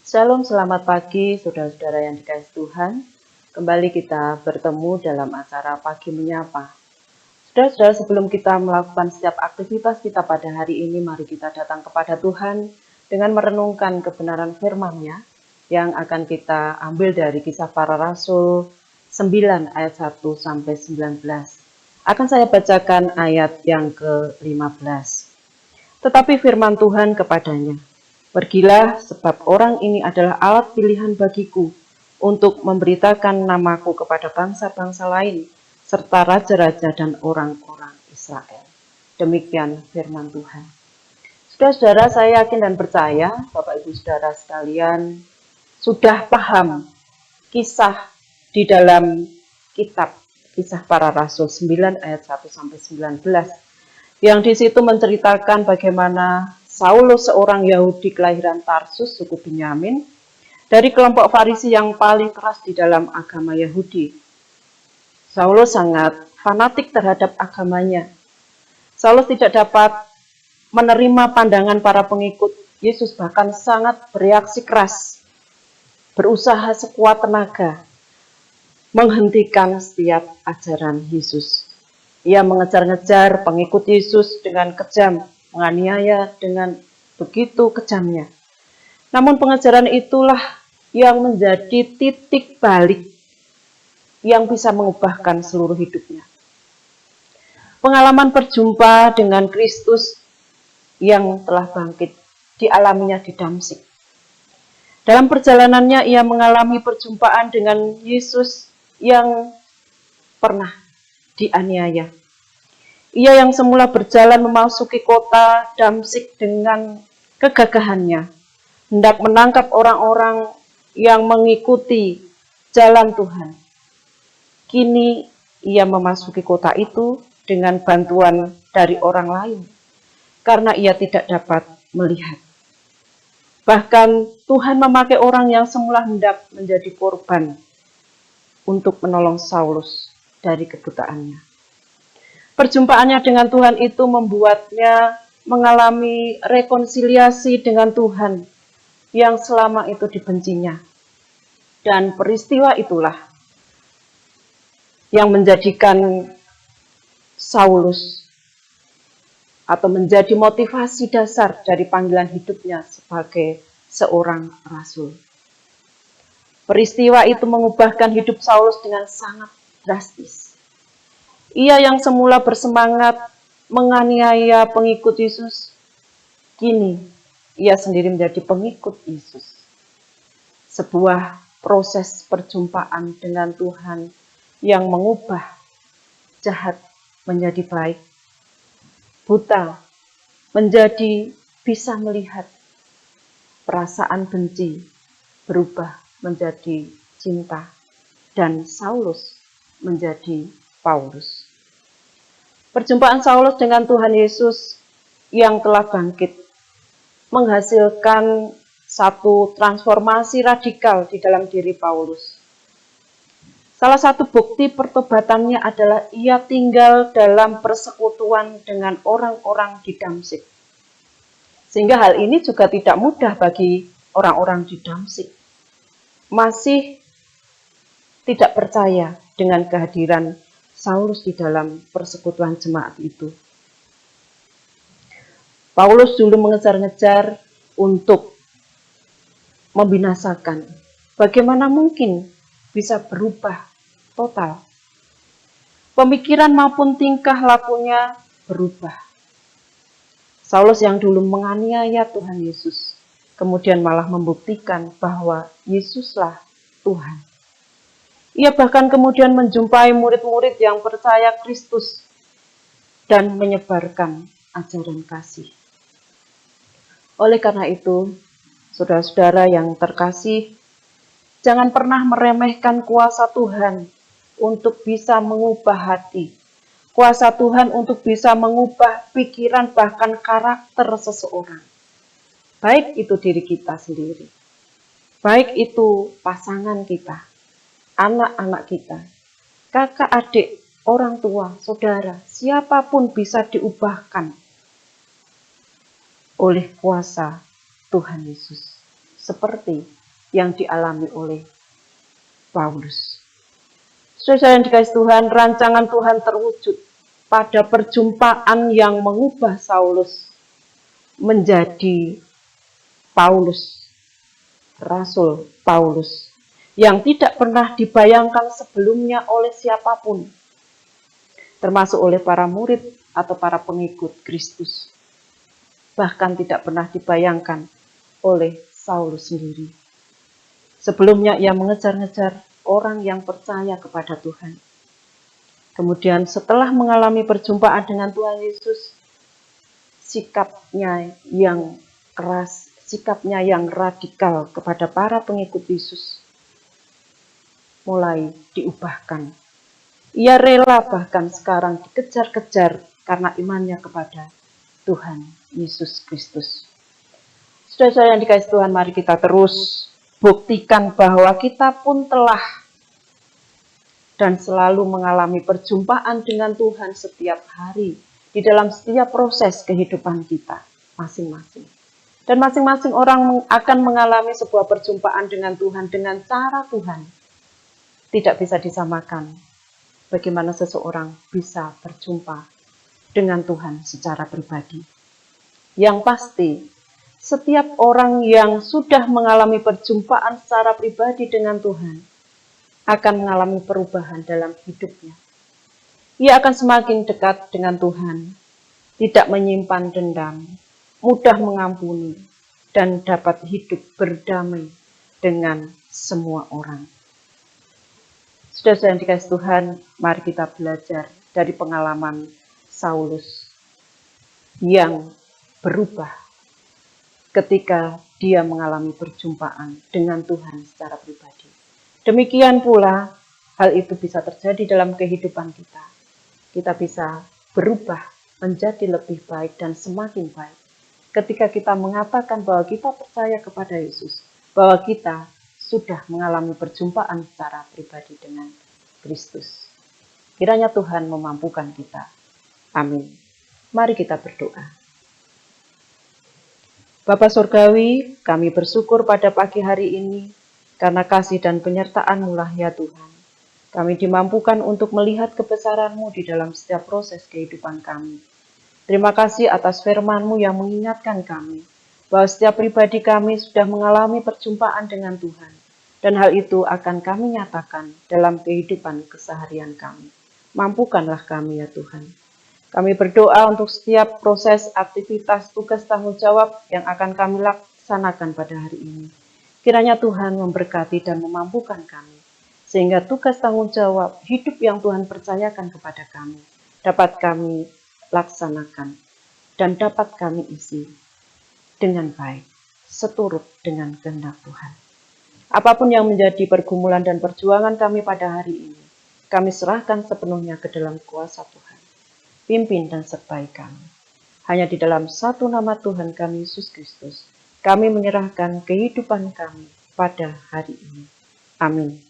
Shalom, selamat pagi saudara-saudara yang dikasihi Tuhan. Kembali kita bertemu dalam acara Pagi Menyapa. Saudara-saudara, sebelum kita melakukan setiap aktivitas kita pada hari ini, mari kita datang kepada Tuhan dengan merenungkan kebenaran firman-Nya yang akan kita ambil dari Kisah Para Rasul 9 ayat 1 sampai 19. Akan saya bacakan ayat yang ke-15. Tetapi firman Tuhan kepadanya, "Pergilah, sebab orang ini adalah alat pilihan bagiku untuk memberitakan namaku kepada bangsa-bangsa lain, serta raja-raja dan orang-orang Israel." Demikian firman Tuhan. Saudara-saudara, saya yakin dan percaya Bapak Ibu Saudara sekalian sudah paham kisah di dalam kitab Kisah Para Rasul 9 ayat 1 sampai 19 yang di situ menceritakan bagaimana Saulus, seorang Yahudi kelahiran Tarsus, suku Benyamin, dari kelompok Farisi yang paling keras di dalam agama Yahudi. Saulus sangat fanatik terhadap agamanya. Saulus tidak dapat menerima pandangan para pengikut Yesus, bahkan sangat bereaksi keras, berusaha sekuat tenaga menghentikan setiap ajaran Yesus. Ia mengejar-ngejar pengikut Yesus dengan kejam, menganiaya dengan begitu kejamnya. Namun pengejaran itulah yang menjadi titik balik yang bisa mengubahkan seluruh hidupnya. Pengalaman berjumpa dengan Kristus yang telah bangkit dialaminya di Damsyik. Dalam perjalanannya ia mengalami perjumpaan dengan Yesus yang pernah dianiaya. Ia yang semula berjalan memasuki kota Damsyik dengan kegagahannya, hendak menangkap orang-orang yang mengikuti jalan Tuhan. Kini ia memasuki kota itu dengan bantuan dari orang lain, karena ia tidak dapat melihat. Bahkan Tuhan memakai orang yang semula hendak menjadi korban untuk menolong Saulus dari kebutaannya. Perjumpaannya dengan Tuhan itu membuatnya mengalami rekonsiliasi dengan Tuhan yang selama itu dibencinya. Dan peristiwa itulah yang menjadikan Saulus atau menjadi motivasi dasar dari panggilan hidupnya sebagai seorang rasul. Peristiwa itu mengubahkan hidup Saulus dengan sangat drastis. Ia yang semula bersemangat menganiaya pengikut Yesus, kini ia sendiri menjadi pengikut Yesus. Sebuah proses perjumpaan dengan Tuhan yang mengubah jahat menjadi baik, buta menjadi bisa melihat, perasaan benci berubah menjadi cinta, dan Saulus menjadi Paulus. Perjumpaan Saulus dengan Tuhan Yesus yang telah bangkit menghasilkan satu transformasi radikal di dalam diri Paulus. Salah satu bukti pertobatannya adalah ia tinggal dalam persekutuan dengan orang-orang di Damsyik. Sehingga hal ini juga tidak mudah bagi orang-orang di Damsyik. Masih tidak percaya dengan kehadiran Saulus di dalam persekutuan jemaat itu. Paulus dulu mengejar-ngejar untuk membinasakan. Bagaimana mungkin bisa berubah total? Pemikiran maupun tingkah lakunya berubah. Saulus yang dulu menganiaya Tuhan Yesus, kemudian malah membuktikan bahwa Yesuslah Tuhan. Ia bahkan kemudian menjumpai murid-murid yang percaya Kristus dan menyebarkan ajaran kasih. Oleh karena itu, saudara-saudara yang terkasih, jangan pernah meremehkan kuasa Tuhan untuk bisa mengubah hati. Kuasa Tuhan untuk bisa mengubah pikiran bahkan karakter seseorang. Baik itu diri kita sendiri, baik itu pasangan kita, anak-anak kita, kakak adik, orang tua, saudara, siapapun bisa diubahkan oleh kuasa Tuhan Yesus. seperti yang dialami oleh Paulus. Saudara yang dikasihi Tuhan, rancangan Tuhan terwujud pada perjumpaan yang mengubah Saulus menjadi Paulus, Rasul Paulus, yang tidak pernah dibayangkan sebelumnya oleh siapapun, termasuk oleh para murid atau para pengikut Kristus. Bahkan tidak pernah dibayangkan oleh Saulus sendiri. Sebelumnya ia mengejar-ngejar orang yang percaya kepada Tuhan. Kemudian setelah mengalami perjumpaan dengan Tuhan Yesus, sikapnya yang keras, sikapnya yang radikal kepada para pengikut Yesus mulai diubahkan. Ia rela bahkan sekarang dikejar-kejar karena imannya kepada Tuhan Yesus Kristus. Saudara yang dikasihi Tuhan, mari kita terus buktikan bahwa kita pun telah dan selalu mengalami perjumpaan dengan Tuhan setiap hari di dalam setiap proses kehidupan kita masing-masing. Dan masing-masing orang akan mengalami sebuah perjumpaan dengan Tuhan dengan cara Tuhan. Tidak bisa disamakan bagaimana seseorang bisa berjumpa dengan Tuhan secara pribadi. Yang pasti, setiap orang yang sudah mengalami perjumpaan secara pribadi dengan Tuhan akan mengalami perubahan dalam hidupnya. Ia akan semakin dekat dengan Tuhan, tidak menyimpan dendam, mudah mengampuni, dan dapat hidup berdamai dengan semua orang. Saudara yang dikasihi Tuhan, mari kita belajar dari pengalaman Saulus yang berubah ketika dia mengalami perjumpaan dengan Tuhan secara pribadi. Demikian pula hal itu bisa terjadi dalam kehidupan kita. Kita bisa berubah menjadi lebih baik dan semakin baik ketika kita mengatakan bahwa kita percaya kepada Yesus, bahwa kita sudah mengalami perjumpaan secara pribadi dengan Kristus. Kiranya Tuhan memampukan kita. Amin. Mari kita berdoa. Bapa Surgawi, kami bersyukur pada pagi hari ini karena kasih dan penyertaan-Mu lah ya Tuhan. Kami dimampukan untuk melihat kebesaran-Mu di dalam setiap proses kehidupan kami. Terima kasih atas firman-Mu yang mengingatkan kami bahwa setiap pribadi kami sudah mengalami perjumpaan dengan Tuhan. Dan hal itu akan kami nyatakan dalam kehidupan keseharian kami. Mampukanlah kami ya Tuhan. Kami berdoa untuk setiap proses, aktivitas, tugas, tanggung jawab yang akan kami laksanakan pada hari ini. Kiranya Tuhan memberkati dan memampukan kami, sehingga tugas tanggung jawab hidup yang Tuhan percayakan kepada kami dapat kami laksanakan dan dapat kami isi dengan baik, seturut dengan kehendak Tuhan. Apapun yang menjadi pergumulan dan perjuangan kami pada hari ini, kami serahkan sepenuhnya ke dalam kuasa Tuhan. Pimpin dan sertai kami. Hanya di dalam satu nama Tuhan kami Yesus Kristus, kami menyerahkan kehidupan kami pada hari ini. Amin.